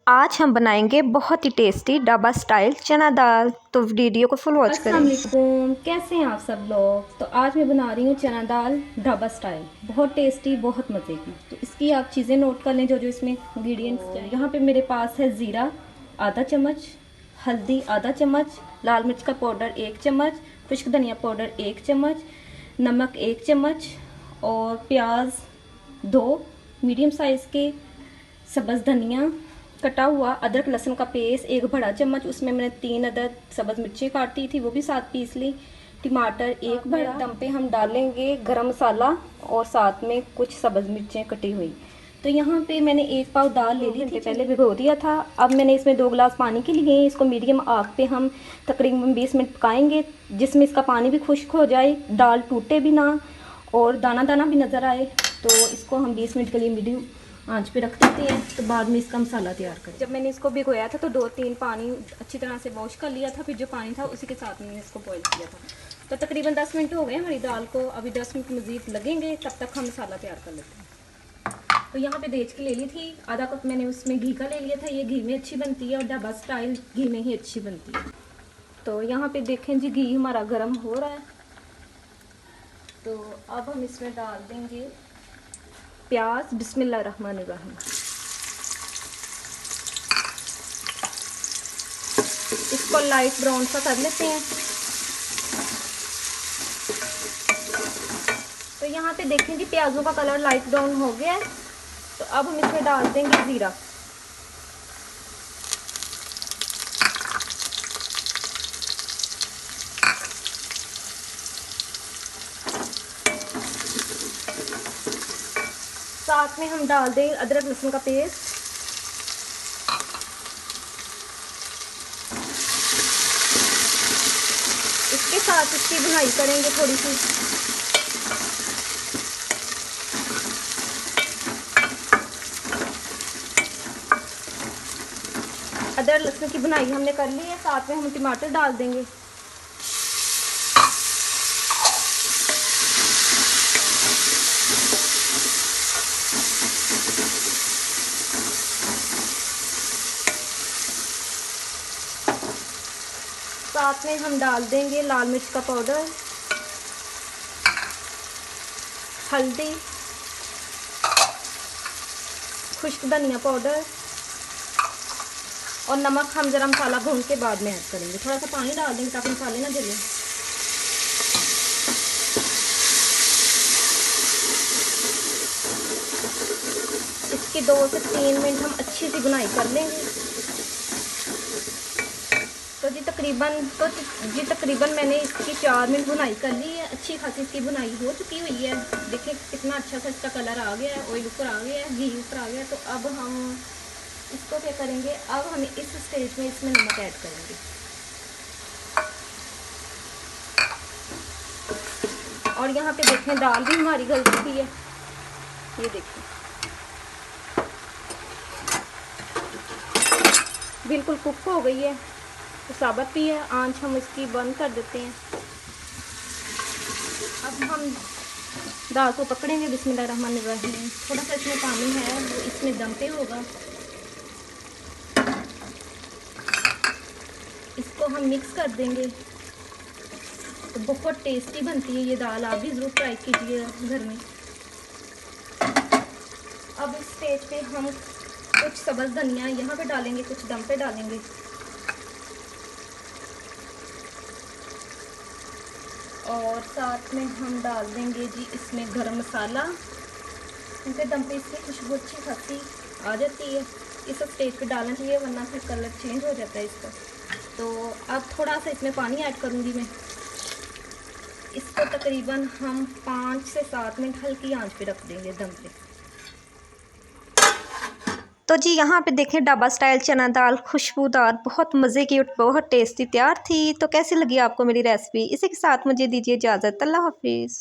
आज हम बनाएंगे बहुत ही टेस्टी ढाबा स्टाइल चना दाल। तो वीडियो को फुल वॉच करें। अस्सलाम, कैसे हैं आप सब लोग। तो आज मैं बना रही हूँ चना दाल ढाबा स्टाइल, बहुत टेस्टी, बहुत मज़े की। तो इसकी आप चीज़ें नोट कर लें जो जो इसमें इंग्रेडिएंट्स हैं। यहाँ पे मेरे पास है ज़ीरा आधा चम्मच, हल्दी आधा चम्मच, लाल मिर्च का पाउडर 1 चम्मच, खुश्क धनिया पाउडर 1 चम्मच, नमक 1 चम्मच और प्याज 2 मीडियम साइज़ के, सब्ज़ धनिया कटा हुआ, अदरक लहसुन का पेस्ट 1 बड़ा चम्मच, उसमें मैंने 3 अदद सब्ज़ मिर्ची काटी थी वो भी साथ पीस ली, टमाटर 1 बड़ा। दम पे हम डालेंगे गरम मसाला और साथ में कुछ सब्ज़ मिर्चें कटी हुई। तो यहाँ पे मैंने 1 पाव दाल ले ली थी, पहले भिगो दिया था। अब मैंने इसमें 2 गिलास पानी के लिए, इसको मीडियम आग पे हम तकरीबन 20 मिनट पकाएंगे, जिसमें इसका पानी भी खुश्क हो जाए, दाल टूटे भी ना और दाना दाना भी नज़र आए। तो इसको हम 20 मिनट के लिए मीडियम आंच पे रख देते हैं। तो बाद में इसका मसाला तैयार करें। जब मैंने इसको भिगोया था तो 2-3 पानी अच्छी तरह से वॉश कर लिया था, फिर जो पानी था उसी के साथ मैंने इसको बॉईल किया था। तो तकरीबन 10 मिनट हो गए हमारी दाल को, अभी 10 मिनट मज़ीद लगेंगे, तब तक हम मसाला तैयार कर लेते हैं। तो यहाँ पे देचकी ले ली थी, आधा कप मैंने उसमें घी का ले लिया था। ये घी में अच्छी बनती है और ढाबा स्टाइल घी में ही अच्छी बनती है। तो यहाँ पे देखें जी, घी हमारा गर्म हो रहा है। तो अब हम इसमें डाल देंगे प्याज। बिस्मिल्लाहिर्रहमानिर्रहीम। इसको लाइट ब्राउन सा कर लेते हैं। तो यहाँ पे देखें जी, प्याजों का कलर लाइट ब्राउन हो गया है। तो अब हम इसमें डाल देंगे ज़ीरा। साथ में हम डाल देंगे अदरक लहसुन का पेस्ट। इसके साथ इसकी भुनाई करेंगे थोड़ी सी। अदरक लहसुन की भुनाई हमने कर ली है, साथ में हम टमाटर डाल देंगे। साथ में हम डाल देंगे लाल मिर्च का पाउडर, हल्दी, खुश्क धनिया पाउडर और नमक। हम ज़रा मसाला भून के बाद में ऐड करेंगे। थोड़ा सा पानी डाल देंगे ताकि मसाले ना जले। इसकी 2 से 3 मिनट हम अच्छी सी भुनाई कर लेंगे। तो तकरीबन मैंने इसकी 4 मिनट भुनाई कर ली है। अच्छी खासी इसकी भुनाई हो चुकी हुई है। देखिए कितना अच्छा सा इसका कलर आ गया है, ऑयल ऊपर आ गया है, घी ऊपर आ गया है। तो अब हम इसको क्या करेंगे, अब हम इस स्टेज में इसमें नमक ऐड करेंगे। और यहाँ पे देखें दाल भी हमारी गल चुकी है, ये देखिए बिल्कुल कुक हो गई है। तो साबुत भी है, आंच हम इसकी बंद कर देते हैं। अब हम दाल को पकड़ेंगे। बिस्मिल्लाहिर्रहमानिर्रहीम। थोड़ा सा इसमें पानी है वो इसमें दम पे होगा। इसको हम मिक्स कर देंगे। तो बहुत टेस्टी बनती है ये दाल, आप भी ज़रूर ट्राई कीजिएगा घर में। अब इस स्टेज पे हम कुछ सब्ज़ धनिया यहाँ पे डालेंगे, कुछ दम पे डालेंगे। और साथ में हम डाल देंगे जी इसमें गरम मसाला, क्योंकि दम पे इसकी खुशबू अच्छी खासी आ जाती है। इस स्टेज पे डालना चाहिए वरना फिर कलर चेंज हो जाता है इसका। तो अब थोड़ा सा इसमें पानी ऐड करूँगी मैं। इसको तकरीबन हम 5 से 7 मिनट हल्की आंच पे रख देंगे दम पे। तो जी यहाँ पे देखें ढाबा स्टाइल चना दाल खुशबूदार, बहुत मज़े की और बहुत टेस्टी तैयार थी। तो कैसी लगी आपको मेरी रेसिपी? इसी के साथ मुझे दीजिए इजाज़त। अल्लाह हाफिज़।